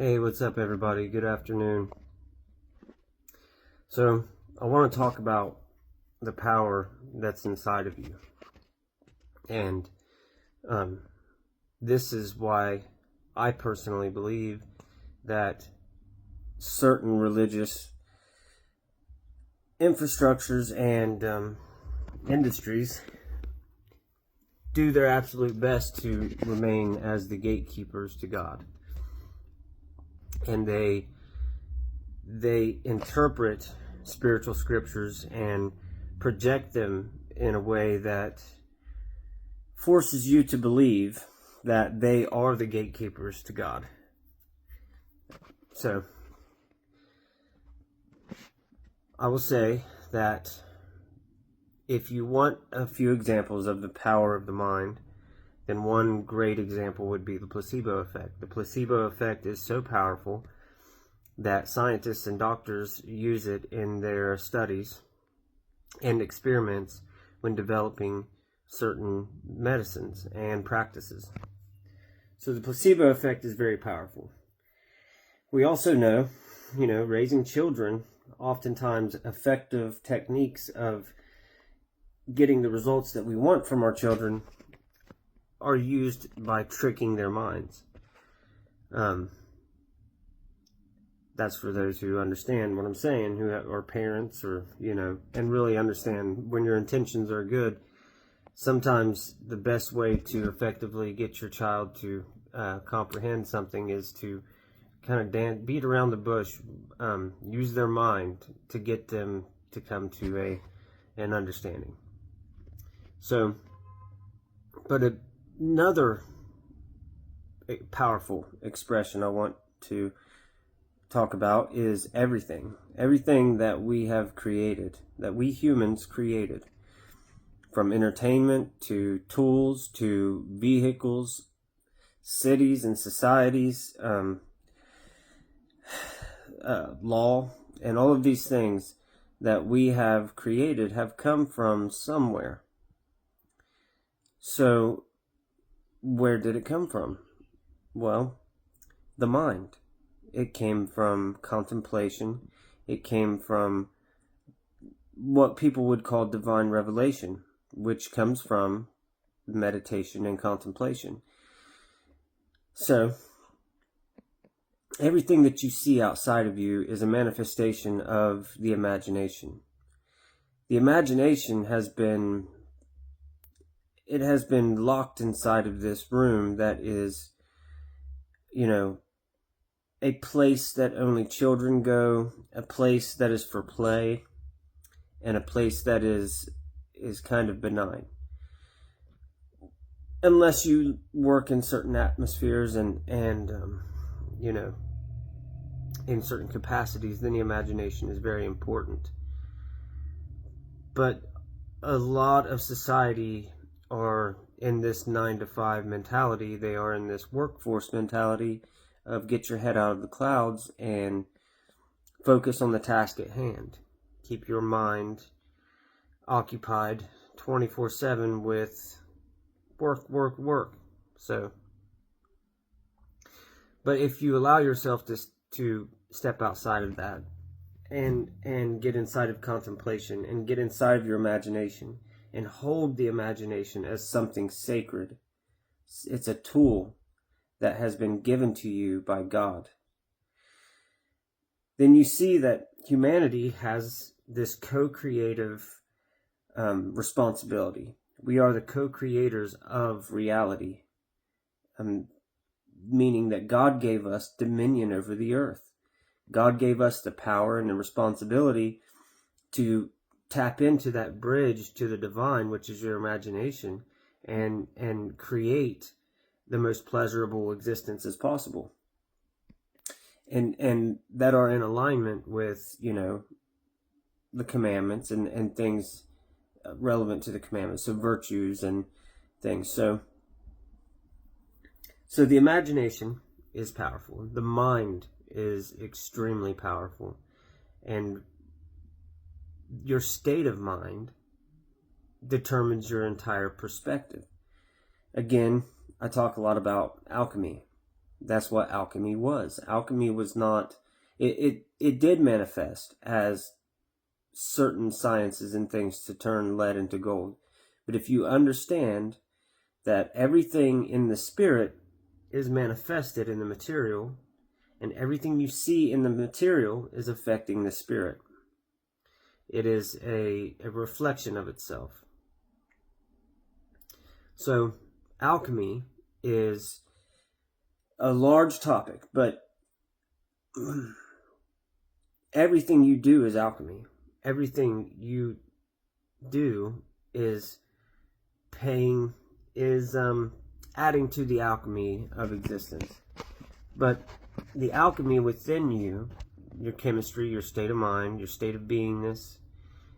Hey, what's up, everybody? Good afternoon. So, I want to talk about the power that's inside of you. And this is why I personally believe that certain religious infrastructures and industries do their absolute best to remain as the gatekeepers to God. And they interpret spiritual scriptures and project them in a way that forces you to believe that they are the gatekeepers to God. So, I will say that if you want a few examples of the power of the mind, then one great example would be the placebo effect. The placebo effect is so powerful that scientists and doctors use it in their studies and experiments when developing certain medicines and practices. So the placebo effect is very powerful. We also know, raising children, oftentimes effective techniques of getting the results that we want from our children are used by tricking their minds. That's for those who understand what I'm saying, who are parents or, and really understand when your intentions are good. Sometimes the best way to effectively get your child to comprehend something is to kind of beat around the bush, use their mind to get them to come to an understanding. So, but another powerful expression I want to talk about is everything that we have created, that we humans created, from entertainment to tools to vehicles, cities and societies, law, and all of these things that we have created have come from somewhere. So where did it come from? Well, the mind. It came from contemplation. It came from what people would call divine revelation, which comes from meditation and contemplation. So, everything that you see outside of you is a manifestation of the imagination. The imagination has been locked inside of this room that is, a place that only children go, a place that is for play, and a place that is kind of benign. Unless you work in certain atmospheres and in certain capacities, then the imagination is very important. But a lot of society are in this 9-to-5 mentality. They are in this workforce mentality of get your head out of the clouds and focus on the task at hand. Keep your mind occupied 24/7 with work. So, but if you allow yourself to step outside of that and get inside of contemplation and get inside of your imagination and hold the imagination as something sacred, it's a tool that has been given to you by God, then you see that humanity has this co-creative responsibility. We are the co-creators of reality, meaning that God gave us dominion over the earth. God gave us the power and the responsibility to tap into that bridge to the divine, which is your imagination, and create the most pleasurable existence as possible, and that are in alignment with the commandments and things relevant to the commandments, so virtues and things. So the imagination is powerful. The mind is extremely powerful, and your state of mind determines your entire perspective. Again, I talk a lot about alchemy. That's what alchemy was. Alchemy was not, it did manifest as certain sciences and things to turn lead into gold. But if you understand that everything in the spirit is manifested in the material, and everything you see in the material is affecting the spirit, it is a reflection of itself. So alchemy is a large topic, but everything you do is alchemy. Everything you do is adding to the alchemy of existence. But the alchemy within you, your chemistry, your state of mind, your state of beingness,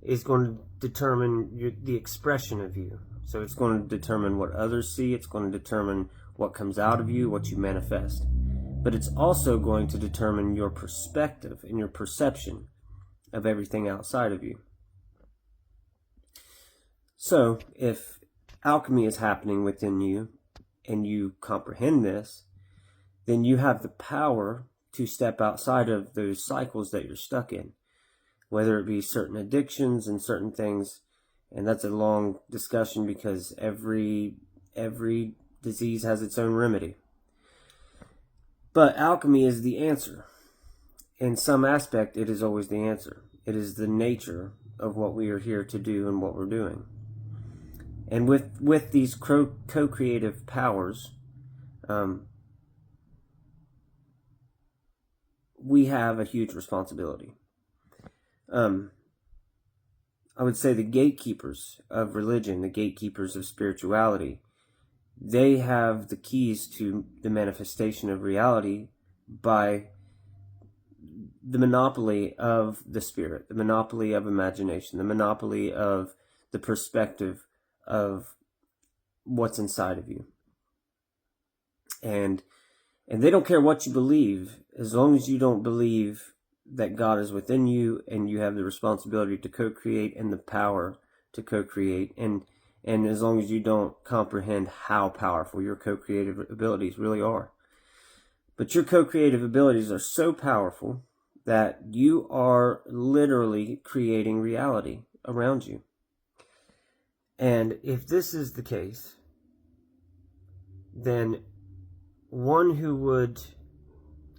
is going to determine the expression of you. So it's going to determine what others see. It's going to determine what comes out of you, what you manifest. But it's also going to determine your perspective and your perception of everything outside of you. So if alchemy is happening within you and you comprehend this, then you have the power to step outside of those cycles that you're stuck in, whether it be certain addictions and certain things. And that's a long discussion because every disease has its own remedy. But alchemy is the answer. In some aspect, it is always the answer. It is the nature of what we are here to do and what we're doing. And with these co-creative powers, we have a huge responsibility. I would say the gatekeepers of religion, the gatekeepers of spirituality, they have the keys to the manifestation of reality by the monopoly of the spirit, the monopoly of imagination, the monopoly of the perspective of what's inside of you. And they don't care what you believe, as long as you don't believe that God is within you and you have the responsibility to co-create and the power to co-create, and as long as you don't comprehend how powerful your co-creative abilities really are. But your co-creative abilities are so powerful that you are literally creating reality around you. And if this is the case, then one who would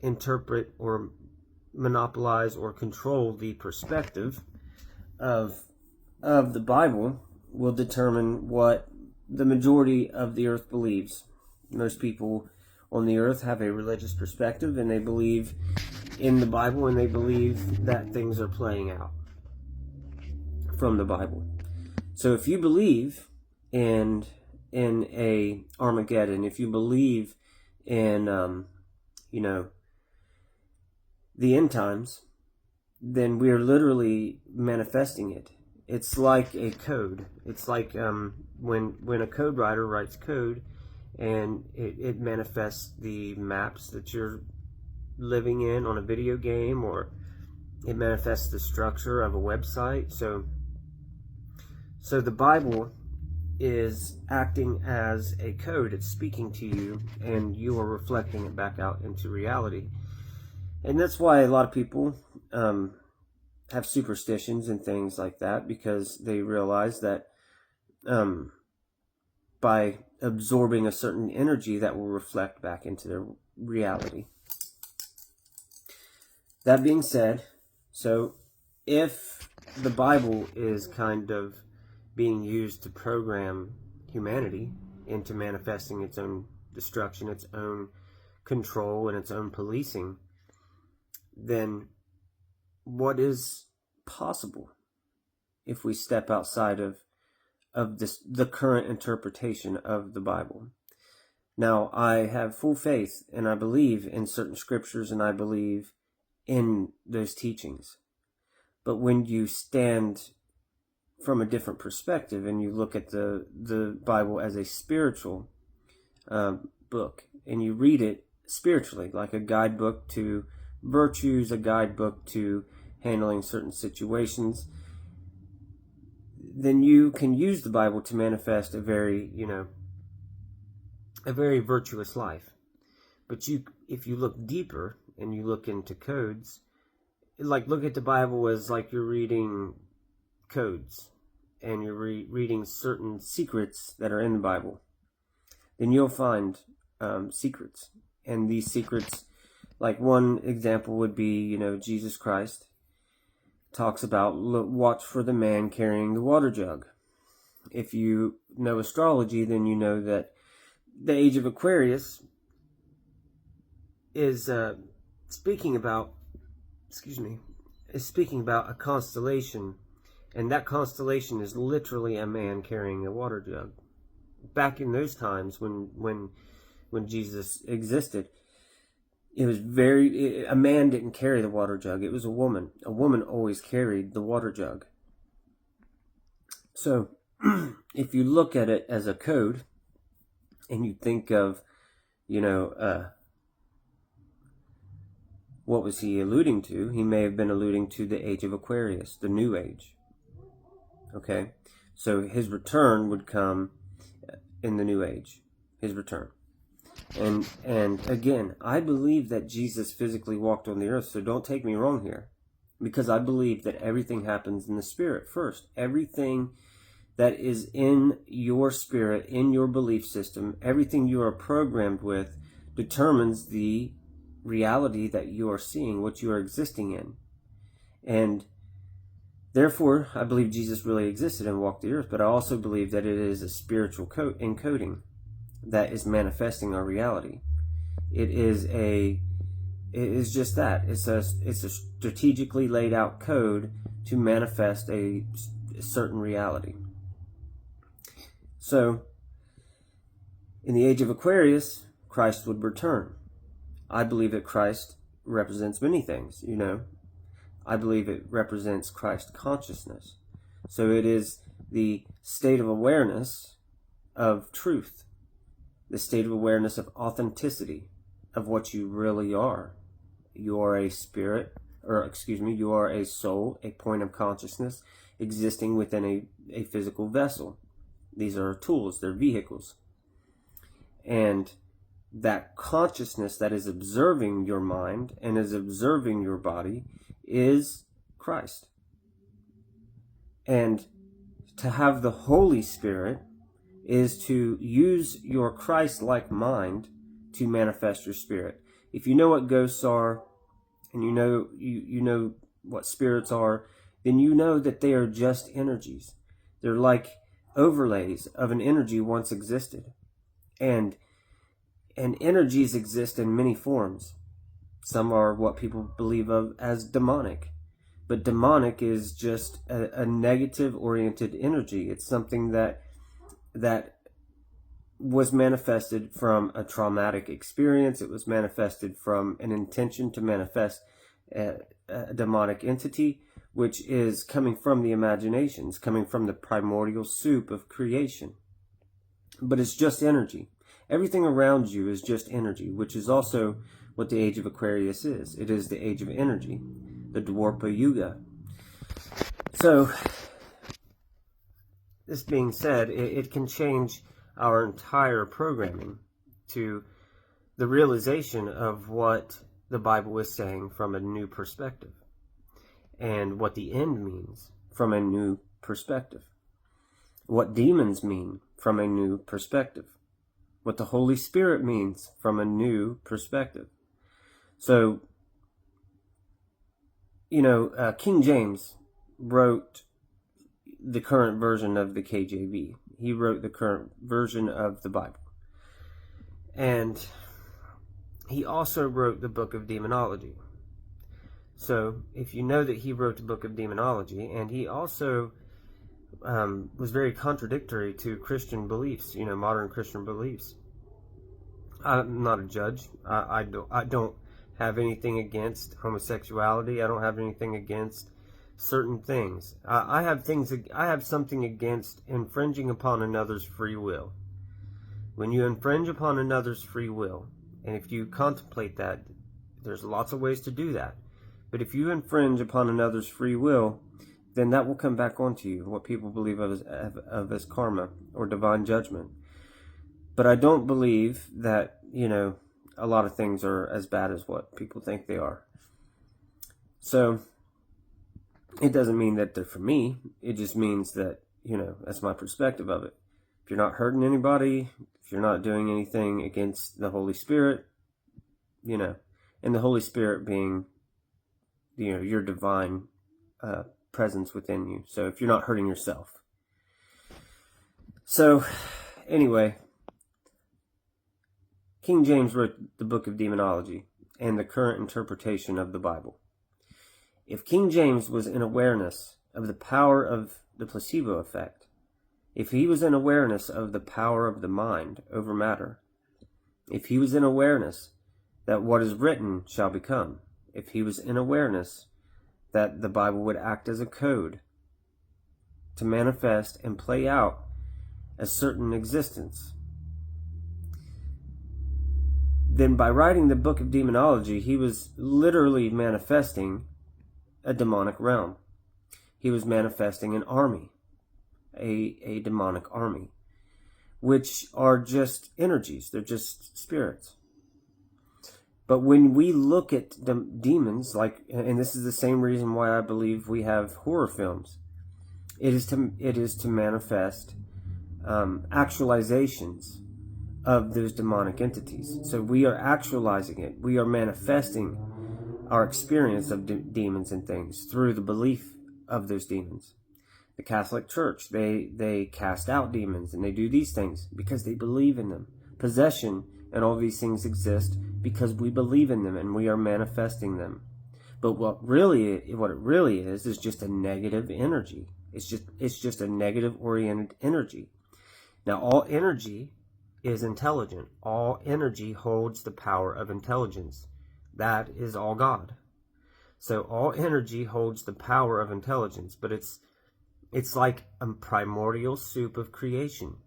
interpret or monopolize or control the perspective of the Bible will determine what the majority of the earth believes. Most people on the earth have a religious perspective, and they believe in the Bible, and they believe that things are playing out from the Bible. So if you believe in a Armageddon, if you believe in the end times, then we are literally manifesting it. It's like a code. It's like when a code writer writes code, and it manifests the maps that you're living in on a video game, or it manifests the structure of a website. So the Bible is acting as a code. It's speaking to you, and you are reflecting it back out into reality. And that's why a lot of people have superstitions and things like that, because they realize that by absorbing a certain energy, that will reflect back into their reality. That being said, so if the Bible is kind of being used to program humanity into manifesting its own destruction, its own control, and its own policing, then what is possible if we step outside of the current interpretation of the Bible? Now, I have full faith, and I believe in certain scriptures, and I believe in those teachings. But when you stand from a different perspective and you look at the Bible as a spiritual book, and you read it spiritually, like a guidebook to virtues, a guidebook to handling certain situations, then you can use the Bible to manifest a very virtuous life. But you if you look deeper and you look into codes, like look at the Bible as like you're reading codes and you're reading certain secrets that are in the Bible, then you'll find secrets. And these secrets, like one example would be, Jesus Christ talks about watch for the man carrying the water jug. If you know astrology, then you know that the age of Aquarius is speaking about a constellation, and that constellation is literally a man carrying a water jug. Back in those times when Jesus existed, it was a man didn't carry the water jug. It was a woman. A woman always carried the water jug. So if you look at it as a code and you think of, what was he alluding to? He may have been alluding to the age of Aquarius, the new age. Okay? So his return would come in the new age. His return. And again, I believe that Jesus physically walked on the earth, so don't take me wrong here. Because I believe that everything happens in the spirit first. Everything that is in your spirit, in your belief system, everything you are programmed with determines the reality that you are seeing, what you are existing in. And therefore, I believe Jesus really existed and walked the earth, but I also believe that it is a spiritual encoding that is manifesting our reality. It is just that. It's a strategically laid out code to manifest a certain reality. So, in the age of Aquarius, Christ would return. I believe that Christ represents many things, I believe it represents Christ consciousness. So it is the state of awareness of truth, the state of awareness of authenticity, of what you really are. You are a spirit, you are a soul, a point of consciousness existing within a physical vessel. These are tools, they're vehicles. And that consciousness that is observing your mind and is observing your body is Christ. And to have the Holy Spirit is to use your Christ-like mind to manifest your spirit. If you know what ghosts are, and you know what spirits are, then you know that they are just energies. They're like overlays of an energy once existed. And energies exist in many forms. Some are what people believe of as demonic. But demonic is just a negative-oriented energy. It's something that was manifested from a traumatic experience. It was manifested from an intention to manifest a demonic entity, which is coming from the imaginations, coming from the primordial soup of creation. But it's just energy. Everything around you is just energy, which is also what the age of Aquarius is. It is the age of energy, the Dwapara Yuga. So, this being said, it can change our entire programming to the realization of what the Bible is saying from a new perspective, and what the end means from a new perspective, what demons mean from a new perspective, what the Holy Spirit means from a new perspective. So, King James wrote the current version of the KJV. He wrote the current version of the Bible. And he also wrote the book of demonology. So, if you know that he wrote the book of demonology, and he also was very contradictory to Christian beliefs, modern Christian beliefs. I'm not a judge. I don't have anything against homosexuality. I don't have anything against certain things. I have something against infringing upon another's free will. When you infringe upon another's free will, and if you contemplate that, there's lots of ways to do that. But if you infringe upon another's free will, then that will come back onto you, what people believe of as karma or divine judgment. But I don't believe that, a lot of things are as bad as what people think they are. So it doesn't mean that they're for me. It just means that, that's my perspective of it. If you're not hurting anybody, if you're not doing anything against the Holy Spirit, and the Holy Spirit being, your divine presence within you. So if you're not hurting yourself. So anyway, King James wrote the Book of Demonology and the current interpretation of the Bible. If King James was in awareness of the power of the placebo effect, if he was in awareness of the power of the mind over matter, if he was in awareness that what is written shall become, if he was in awareness that the Bible would act as a code to manifest and play out a certain existence, then by writing the Book of Demonology, he was literally manifesting a demonic realm. He was manifesting an army, a demonic army, which are just energies. They're just spirits. But when we look at demons, and this is the same reason why I believe we have horror films, it is to manifest actualizations of those demonic entities. So we are actualizing it. We are manifesting our experience of demons and things through the belief of those demons. The Catholic Church, they cast out demons and they do these things because they believe in them. Possession and all these things exist because we believe in them and we are manifesting them. But what it really is just a negative energy. It's just a negative oriented energy. Now all energy is intelligent. All energy holds the power of intelligence. That is all God. So all energy holds the power of intelligence, but it's like a primordial soup of creation.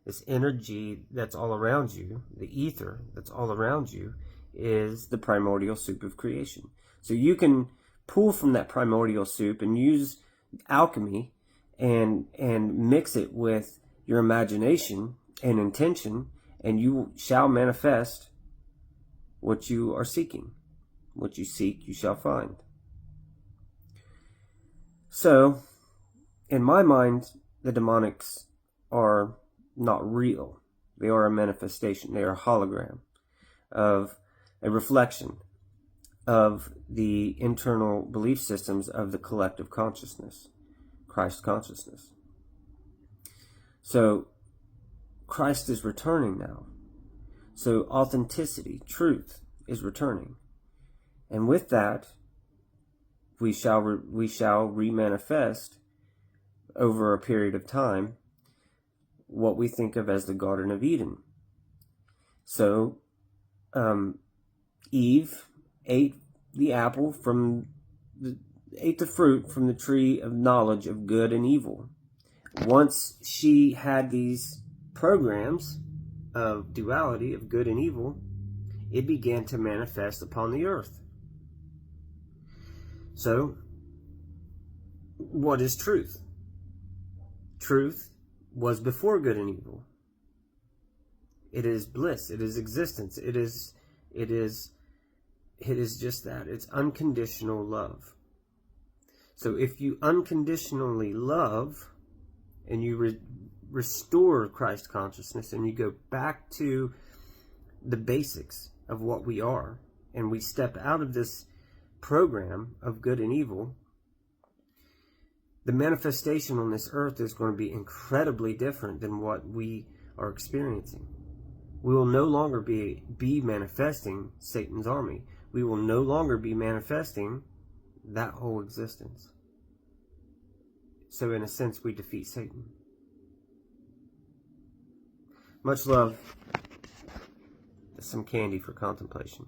This energy that's all around you, the ether that's all around you, is the primordial soup of creation. So you can pull from that primordial soup and use alchemy and mix it with your imagination and intention, and you shall manifest what you are seeking. What you seek, you shall find. So, in my mind, the demonics are not real. They are a manifestation. They are a hologram of a reflection of the internal belief systems of the collective consciousness, Christ consciousness. So, Christ is returning now. So, authenticity, truth, is returning. And with that, we shall remanifest over a period of time what we think of as the Garden of Eden. So, Eve ate ate the fruit from the tree of knowledge of good and evil. Once she had these programs of duality of good and evil, it began to manifest upon the earth. So, what is truth? Truth was before good and evil. It is bliss. It is existence. It is just that. It's unconditional love. So if you unconditionally love and you restore Christ consciousness and you go back to the basics of what we are, and we step out of this program of good and evil, the manifestation on this earth is going to be incredibly different than what we are experiencing. We will no longer be manifesting Satan's army. We will no longer be manifesting that whole existence. So in a sense, we defeat Satan. Much love. Some candy for contemplation.